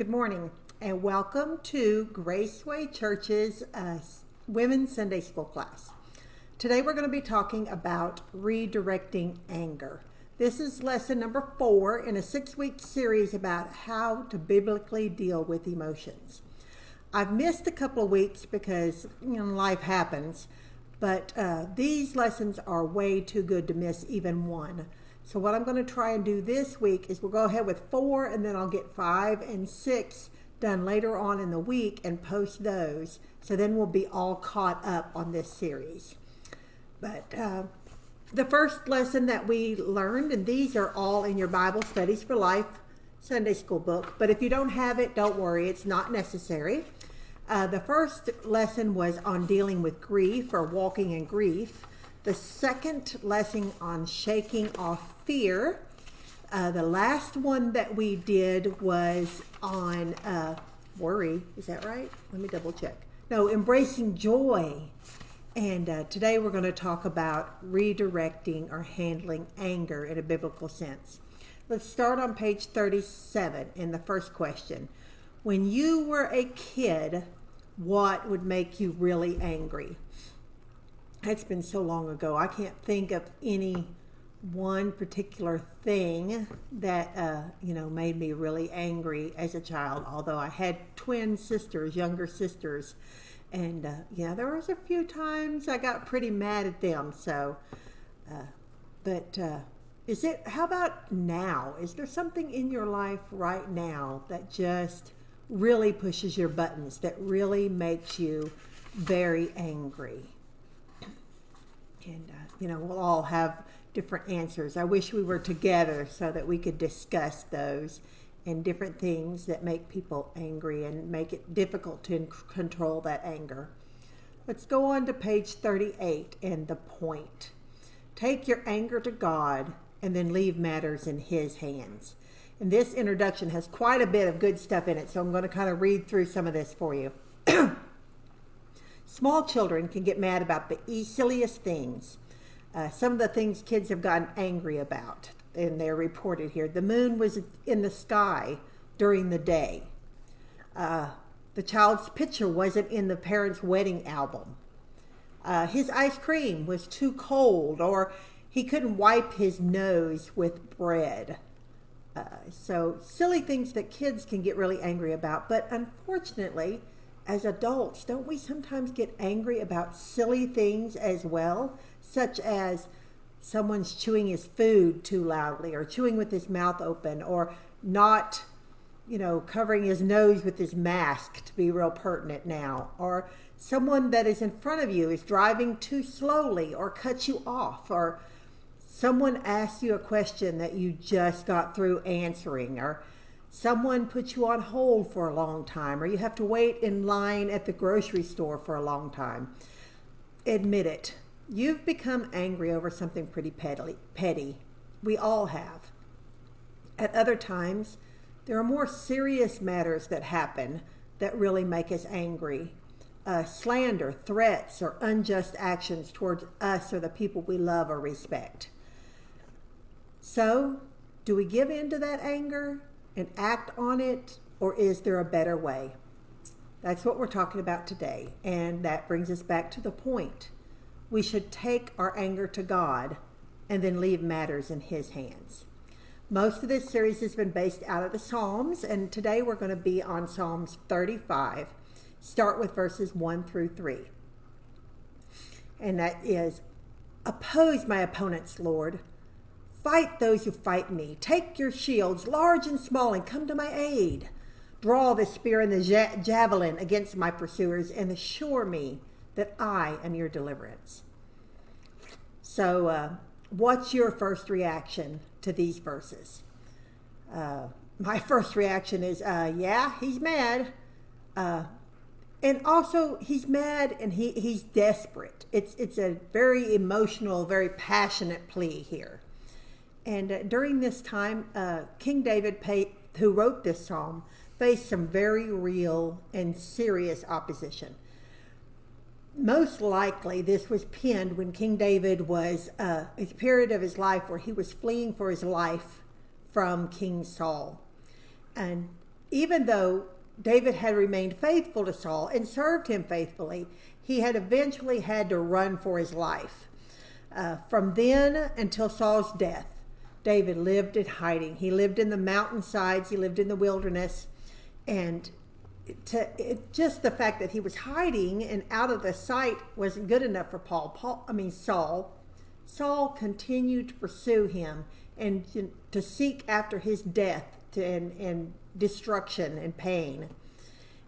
Good morning and welcome to Graceway Church's Women's Sunday School class. Today we're going to be talking about redirecting anger. This is lesson number 4 in a 6-week series about how to biblically deal with emotions. I've missed a couple of weeks because life happens, but these lessons are way too good to miss even one. So what I'm going to try and do this week is we'll go ahead with 4 and then I'll get 5 and 6 done later on in the week and post those. So then we'll be all caught up on this series. But the first lesson that we learned, and these are all in your Bible Studies for Life Sunday School book, but if you don't have it, don't worry, it's not necessary. The first lesson was on dealing with grief or walking in grief. The second lesson on shaking off fear. The last one that we did was on worry. Is that right? Let me double check. No, embracing joy. And today we're going to talk about redirecting or handling anger in a biblical sense. Let's start on page 37 in the first question. When you were a kid, what would make you really angry? It's been so long ago. I can't think of any one particular thing that, made me really angry as a child. Although I had twin sisters, younger sisters. And, there was a few times I got pretty mad at them. So, how about now? Is there something in your life right now that just really pushes your buttons, that really makes you very angry? And, we'll all have different answers. I wish we were together so that we could discuss those and different things that make people angry and make it difficult to control that anger. Let's go on to page 38 and the point. Take your anger to God and then leave matters in His hands. And this introduction has quite a bit of good stuff in it, so I'm going to kind of read through some of this for you. Small children can get mad about the silliest things. Some of the things kids have gotten angry about, and they're reported here. The moon was in the sky during the day. The child's picture wasn't in the parents' wedding album. His ice cream was too cold, or he couldn't wipe his nose with bread. So silly things that kids can get really angry about, but unfortunately, as adults, don't we sometimes get angry about silly things as well, such as someone's chewing his food too loudly or chewing with his mouth open or not, covering his nose with his mask, to be real pertinent now, or someone that is in front of you is driving too slowly or cuts you off, or someone asks you a question that you just got through answering, or someone puts you on hold for a long time, or you have to wait in line at the grocery store for a long time. Admit it. You've become angry over something pretty petty. We all have. At other times, there are more serious matters that happen that really make us angry. Slander, threats, or unjust actions towards us or the people we love or respect. So, do we give in to that anger and act on it, or is there a better way? That's what we're talking about today, and that brings us back to the point. We should take our anger to God and then leave matters in His hands. Most of this series has been based out of the Psalms, and today we're going to be on Psalms 35. Start with verses 1 through 3. And that is, oppose my opponents, Lord. Fight those who fight me. Take your shields, large and small, and come to my aid. Draw the spear and the javelin against my pursuers, and assure me that I am your deliverance. So, what's your first reaction to these verses? My first reaction is, he's mad. And also, he's mad and he's desperate. It's a very emotional, very passionate plea here. And during this time, King David, who wrote this psalm, faced some very real and serious opposition. Most likely, this was penned when King David was a period of his life where he was fleeing for his life from King Saul. And even though David had remained faithful to Saul and served him faithfully, he had eventually had to run for his life. From then until Saul's death, David lived in hiding. He lived in the mountainsides. He lived in the wilderness. And just the fact that he was hiding and out of the sight wasn't good enough for Saul. Saul continued to pursue him and to seek after his death and destruction and pain.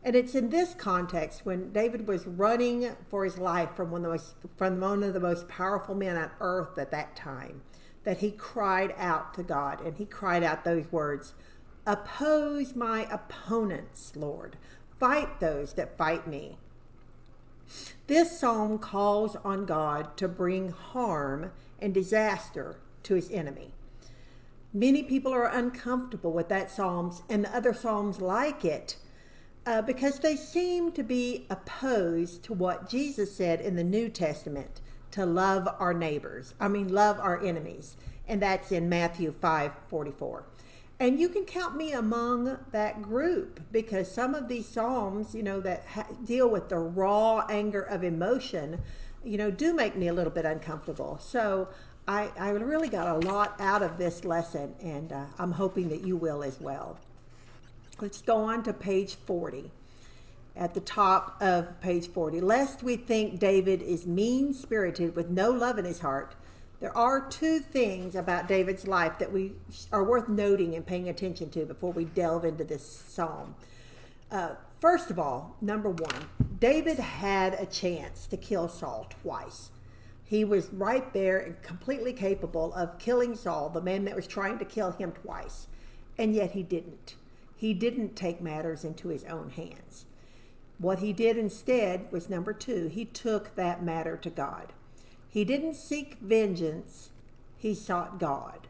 And it's in this context, when David was running for his life from one of the most powerful men on earth at that time, that he cried out to God, and he cried out those words, "Oppose my opponents, Lord. Fight those that fight me." This psalm calls on God to bring harm and disaster to his enemy. Many people are uncomfortable with that psalm and the other psalms like it because they seem to be opposed to what Jesus said in the New Testament, to love our love our enemies. And that's in Matthew 5:44. And you can count me among that group, because some of these psalms, that deal with the raw anger of emotion, do make me a little bit uncomfortable. So I really got a lot out of this lesson, and I'm hoping that you will as well. Let's go on to page 40. At the top of page 40, lest we think David is mean-spirited with no love in his heart, there are two things about David's life that we are worth noting and paying attention to before we delve into this psalm. First of all, number one, David had a chance to kill Saul twice. He was right there and completely capable of killing Saul, the man that was trying to kill him, twice. And yet he didn't. He didn't take matters into his own hands. What he did instead was, number two, he took that matter to God. He didn't seek vengeance, he sought God.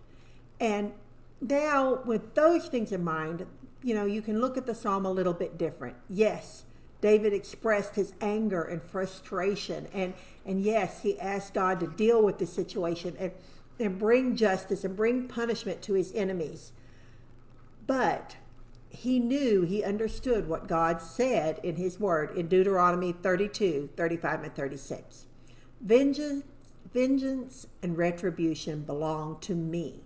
And now, with those things in mind, you can look at the psalm a little bit different. Yes, David expressed his anger and frustration, and yes, he asked God to deal with the situation and bring justice and bring punishment to his enemies. But he understood what God said in his word in Deuteronomy 32:35 and 36. Vengeance and retribution belong to me.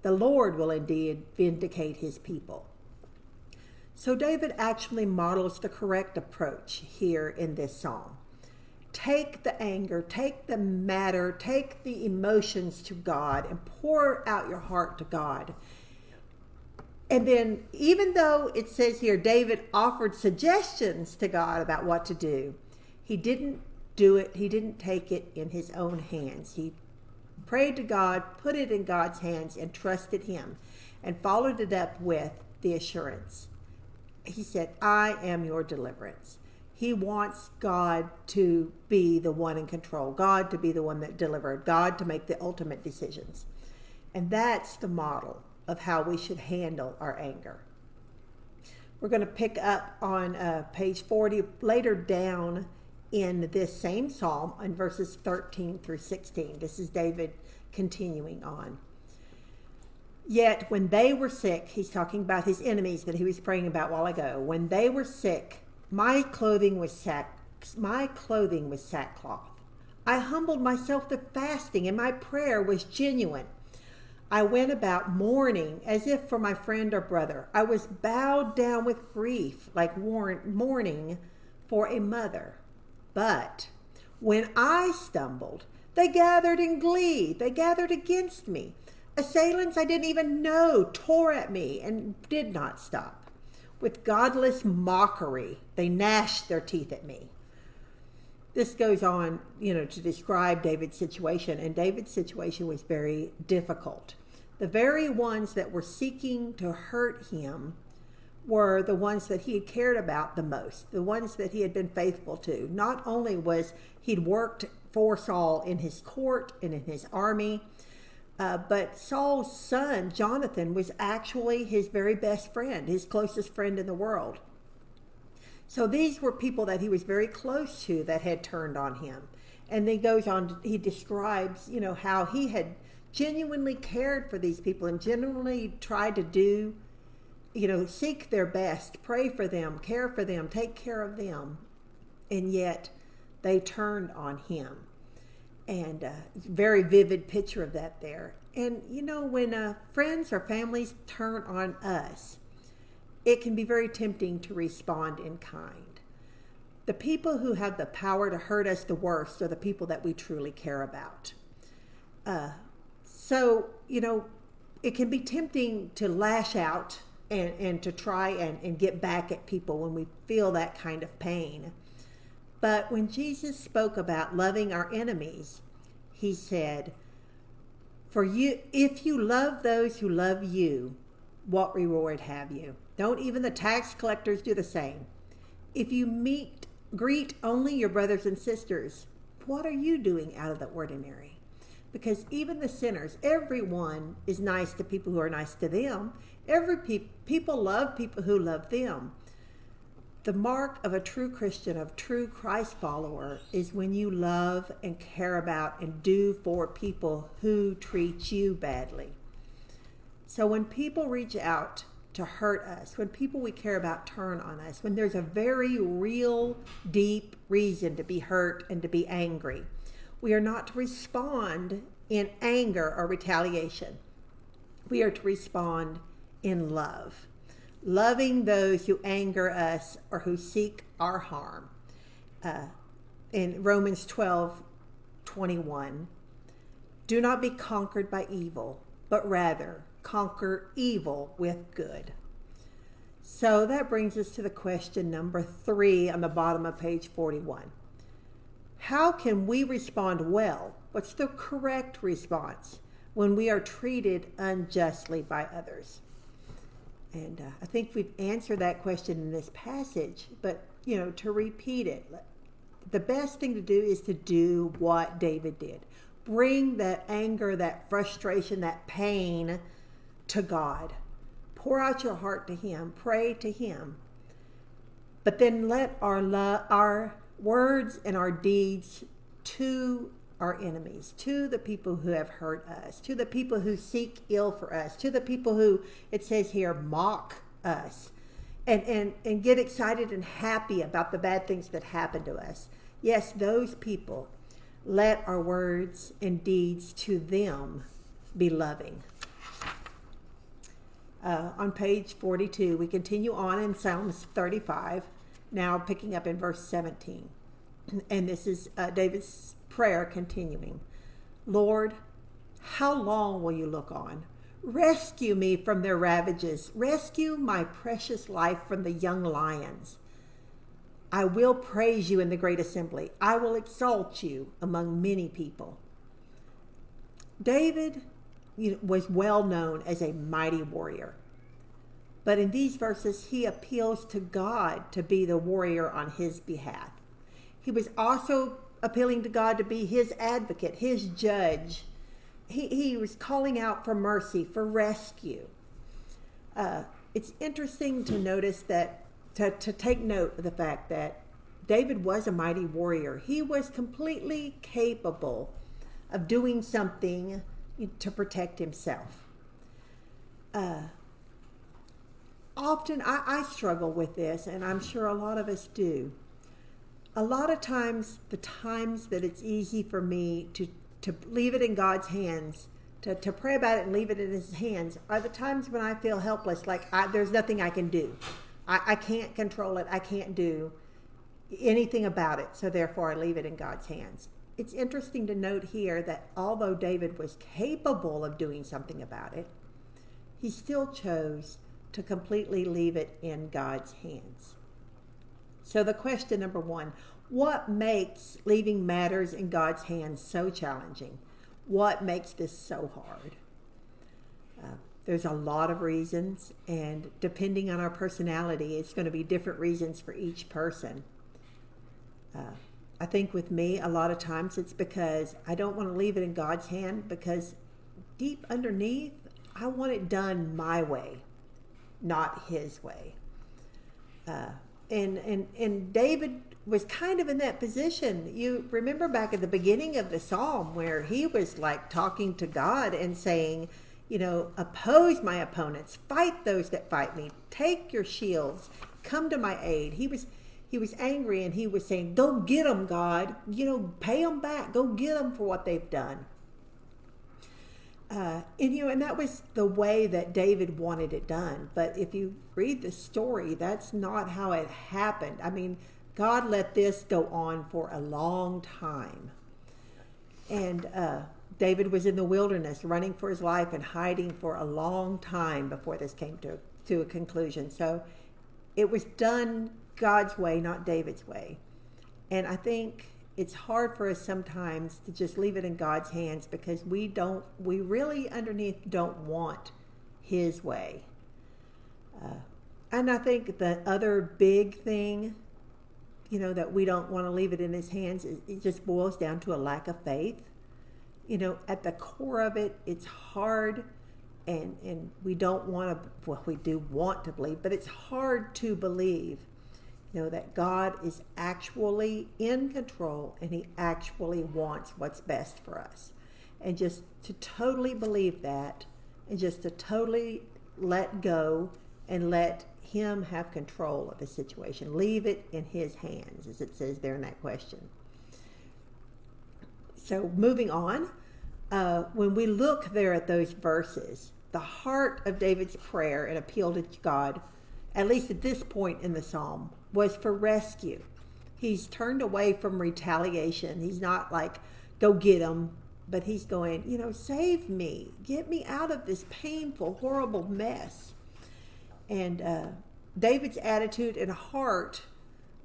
The Lord will indeed vindicate his people. So David actually models the correct approach here in this psalm. Take the anger, take the matter, take the emotions to God and pour out your heart to God. And then, even though it says here David offered suggestions to God about what to do, he didn't do it. He didn't take it in his own hands. He prayed to God, put it in God's hands, and trusted him, and followed it up with the assurance. He said, "I am your deliverance." He wants God to be the one in control, God to be the one that delivered, God to make the ultimate decisions. And that's the model of how we should handle our anger. We're going to pick up on page 40 later down in this same psalm in verses 13 through 16. This is David continuing on. Yet when they were sick, he's talking about his enemies that he was praying about a while ago. When they were sick, my clothing was sackcloth. I humbled myself to fasting, and my prayer was genuine. I went about mourning as if for my friend or brother. I was bowed down with grief, like mourning for a mother. But when I stumbled, they gathered in glee. They gathered against me. Assailants I didn't even know tore at me and did not stop. With godless mockery, they gnashed their teeth at me. This goes on, to describe David's situation, and David's situation was very difficult. The very ones that were seeking to hurt him were the ones that he had cared about the most, the ones that he had been faithful to. Not only was he'd worked for Saul in his court and in his army, but Saul's son, Jonathan, was actually his very best friend, his closest friend in the world. So these were people that he was very close to that had turned on him. And then he describes, how he had genuinely cared for these people and genuinely tried to do seek their best, pray for them, care for them, take care of them. And yet they turned on him. And very vivid picture of that there. And when friends or families turn on us, it can be very tempting to respond in kind. The people who have the power to hurt us the worst are the people that we truly care about. So it can be tempting to lash out and to try and get back at people when we feel that kind of pain. But when Jesus spoke about loving our enemies, he said, if you love those who love you, what reward have you? Don't even the tax collectors do the same? If you greet only your brothers and sisters, what are you doing out of the ordinary? Because even the sinners, everyone is nice to people who are nice to them. People love people who love them. The mark of a true Christian, of true Christ follower, is when you love and care about and do for people who treat you badly. So when people reach out to hurt us, when people we care about turn on us, when there's a very real, deep reason to be hurt and to be angry, we are not to respond in anger or retaliation. We are to respond in love. Loving those who anger us or who seek our harm. In Romans 12:21, do not be conquered by evil, but rather conquer evil with good. So that brings us to the question number 3 on the bottom of page 41. How can we respond well? What's the correct response when we are treated unjustly by others? And I think we've answered that question in this passage, but, to repeat it, the best thing to do is to do what David did. Bring that anger, that frustration, that pain to God. Pour out your heart to him. Pray to him. But then let our words and our deeds to our enemies, to the people who have hurt us, to the people who seek ill for us, to the people who, it says here, mock us and get excited and happy about the bad things that happen to us. Yes, those people, let our words and deeds to them be loving. On page 42, we continue on in Psalms 35, now picking up in verse 17. And this is David's prayer continuing. Lord, how long will you look on? Rescue me from their ravages. Rescue my precious life from the young lions. I will praise you in the great assembly. I will exalt you among many people. David was well known as a mighty warrior. But in these verses, he appeals to God to be the warrior on his behalf. He was also appealing to God to be his advocate, his judge. He was calling out for mercy, for rescue. It's interesting to notice that, to take note of the fact that David was a mighty warrior. He was completely capable of doing something to protect himself. Often I struggle with this, and I'm sure a lot of us do. A lot of times, the times that it's easy for me to leave it in God's hands, to pray about it and leave it in his hands, are the times when I feel helpless, like there's nothing I can do. I can't control it. I can't do anything about it, so therefore I leave it in God's hands. It's interesting to note here that although David was capable of doing something about it, he still chose to completely leave it in God's hands. So the question number 1, what makes leaving matters in God's hands so challenging? What makes this so hard? There's a lot of reasons, and depending on our personality, it's going to be different reasons for each person. I think with me, a lot of times it's because I don't want to leave it in God's hand, because deep underneath, I want it done my way, not his way. And David was kind of in that position. You remember back at the beginning of the psalm where he was like talking to God and saying, oppose my opponents, fight those that fight me, take your shields, come to my aid. He was angry, and he was saying, go get them, God, pay them back, go get them for what they've done. And that was the way that David wanted it done. But if you read the story, that's not how it happened. I mean, God let this go on for a long time. And David was in the wilderness running for his life and hiding for a long time before this came to a conclusion. So it was done God's way, not David's way. And I think it's hard for us sometimes to just leave it in God's hands, because we really underneath don't want his way. And I think the other big thing, that we don't want to leave it in his hands, it just boils down to a lack of faith. At the core of it, it's hard, and we don't want to, well, we do want to believe, but it's hard to believe, that God is actually in control, and he actually wants what's best for us. And just to totally believe that, and just to totally let go and let him have control of the situation. Leave it in his hands, as it says there in that question. So moving on, when we look there at those verses, the heart of David's prayer and appeal to God, at least at this point in the psalm, was for rescue. He's turned away from retaliation. He's not like, go get him, but he's going, save me, get me out of this painful, horrible mess. And David's attitude and heart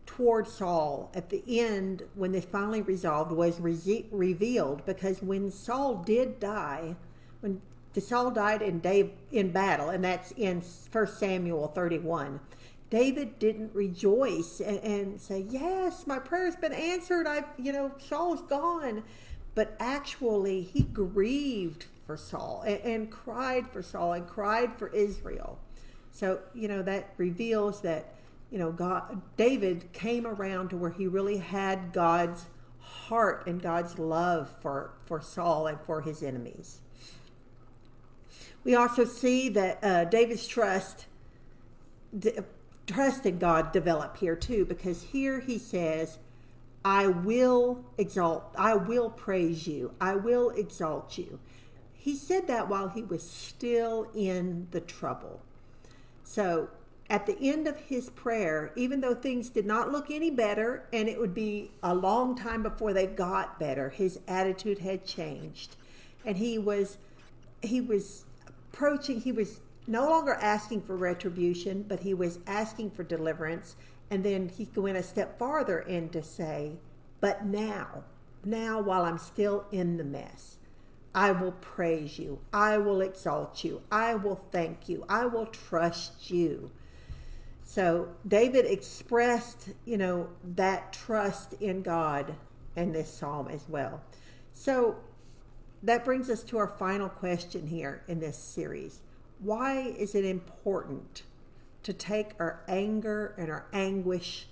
toward Saul at the end, when they finally resolved, was revealed, because when Saul did die, when Saul died in battle, and that's in 1 Samuel 31, David didn't rejoice and say, yes, my prayer's been answered, Saul's gone. But actually, he grieved for Saul and cried for Saul and cried for Israel. So, that reveals that, David came around to where he really had God's heart and God's love for Saul and for his enemies. We also see that David's trust in God develop here too, because here he says, I will praise you, I will exalt you. He said that while he was still in the trouble. So at the end of his prayer, even though things did not look any better, and it would be a long time before they got better, his attitude had changed. And he was no longer asking for retribution, but he was asking for deliverance. And then he went a step farther in to say, but now while I'm still in the mess, I will praise you, I will exalt you, I will thank you, I will trust you. So David expressed, that trust in God in this psalm as well. So that brings us to our final question here in this series. Why is it important to take our anger and our anguish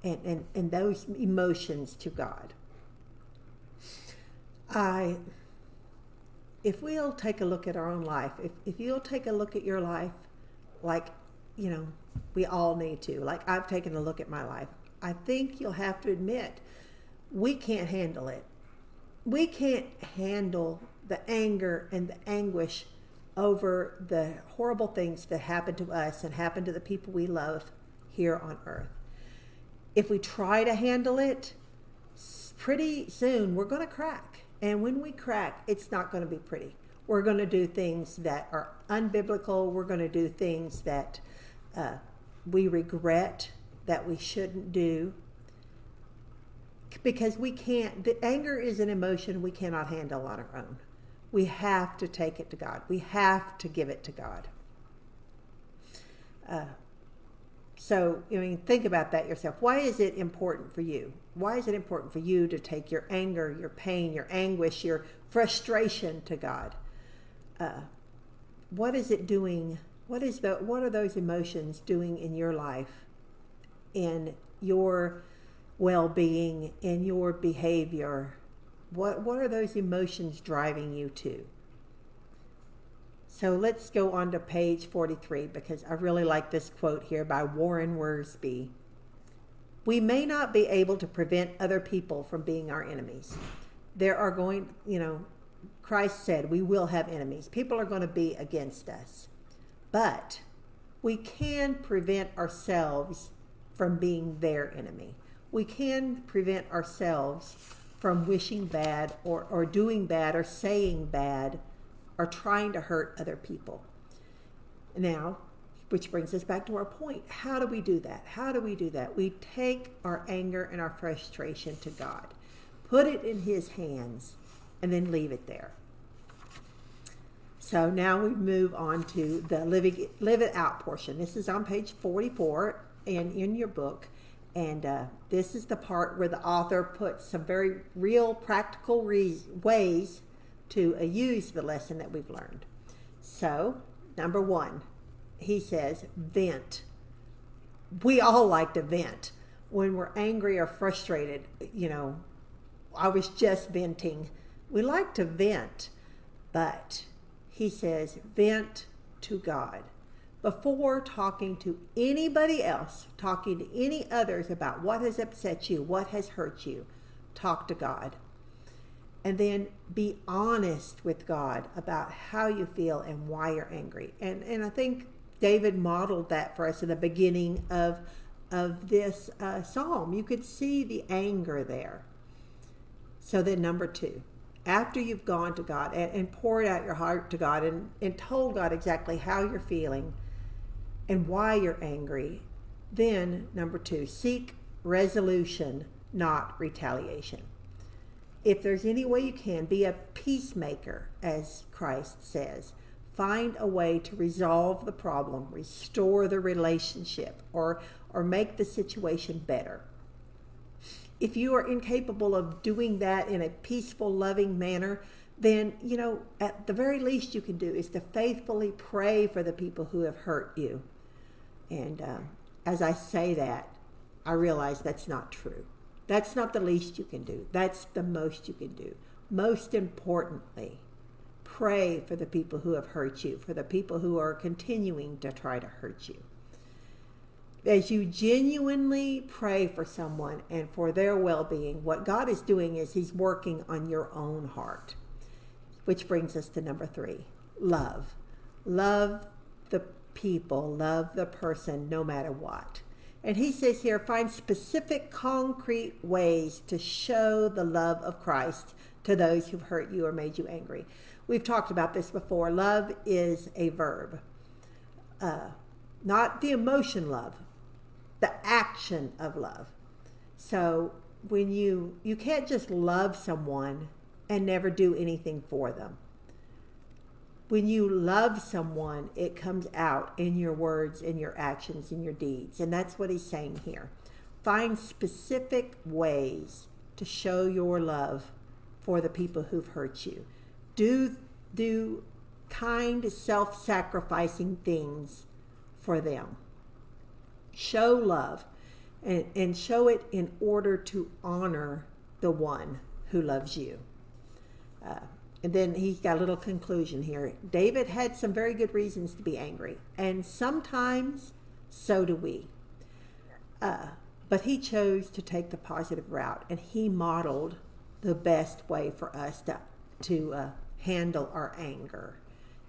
and those emotions to God? If we'll take a look at our own life, if you'll take a look at your life, like, we all need to, like I've taken a look at my life, I think you'll have to admit, we can't handle it. We can't handle the anger and the anguish over the horrible things that happen to us and happen to the people we love here on earth. If we try to handle it, pretty soon we're going to crack. And when we crack, it's not going to be pretty. We're going to do things that are unbiblical. We're going to do things that we regret, that we shouldn't do. Because the anger is an emotion we cannot handle on our own. We have to take it to God. We have to give it to God. So, think about that yourself. Why is it important for you? Why is it important for you to take your anger, your pain, your anguish, your frustration to God? What is it doing? What are those emotions doing in your life, in your well-being, in your behavior? What are those emotions driving you to? So let's go on to page 43 because I really like this quote here by Warren Wiersbe. We may not be able to prevent other people from being our enemies. There are Christ said we will have enemies. People are going to be against us. But we can prevent ourselves from being their enemy. We can prevent ourselves from wishing bad or doing bad or saying bad or trying to hurt other people. Now, which brings us back to our point. How do we do that? How do we do that? We take our anger and our frustration to God, put it in His hands, and then leave it there. So now we move on to the live it out portion. This is on page 44 and in your book. And this is the part where the author puts some very real practical ways to use the lesson that we've learned. So, number 1, he says, vent. We all like to vent. When we're angry or frustrated, I was just venting. We like to vent, but he says, vent to God. Before talking to anybody else, talking to any others about what has upset you, what has hurt you, talk to God. And then be honest with God about how you feel and why you're angry. And I think David modeled that for us in the beginning of this psalm. You could see the anger there. So then number 2, after you've gone to God and poured out your heart to God and told God exactly how you're feeling and why you're angry, then number 2, seek resolution, not retaliation. If there's any way you can, be a peacemaker, as Christ says. Find a way to resolve the problem, restore the relationship, or make the situation better. If you are incapable of doing that in a peaceful, loving manner, then, at the very least you can do is to faithfully pray for the people who have hurt you. And as I say that, I realize that's not true. That's not the least you can do. That's the most you can do. Most importantly, pray for the people who have hurt you, for the people who are continuing to try to hurt you. As you genuinely pray for someone and for their well-being, what God is doing is He's working on your own heart. Which brings us to number 3, love. Love the people, love the person, no matter what. And he says here, find specific, concrete ways to show the love of Christ to those who've hurt you or made you angry. We've talked about this before. Love is a verb. Not the emotion love, the action of love. So when you can't just love someone and never do anything for them. When you love someone, it comes out in your words, in your actions, in your deeds. And that's what he's saying here. Find specific ways to show your love for the people who've hurt you. Do kind, self-sacrificing things for them. Show love and show it in order to honor the one who loves you. And then he's got a little conclusion here. David had some very good reasons to be angry, and sometimes so do we. But he chose to take the positive route, and he modeled the best way for us to handle our anger.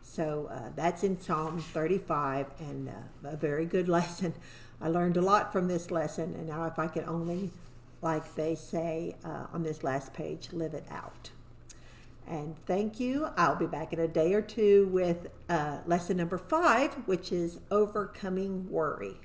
So that's in Psalm 35, and a very good lesson. I learned a lot from this lesson, and now if I could only, like they say on this last page, live it out. And thank you. I'll be back in a day or two with lesson number 5, which is overcoming worry.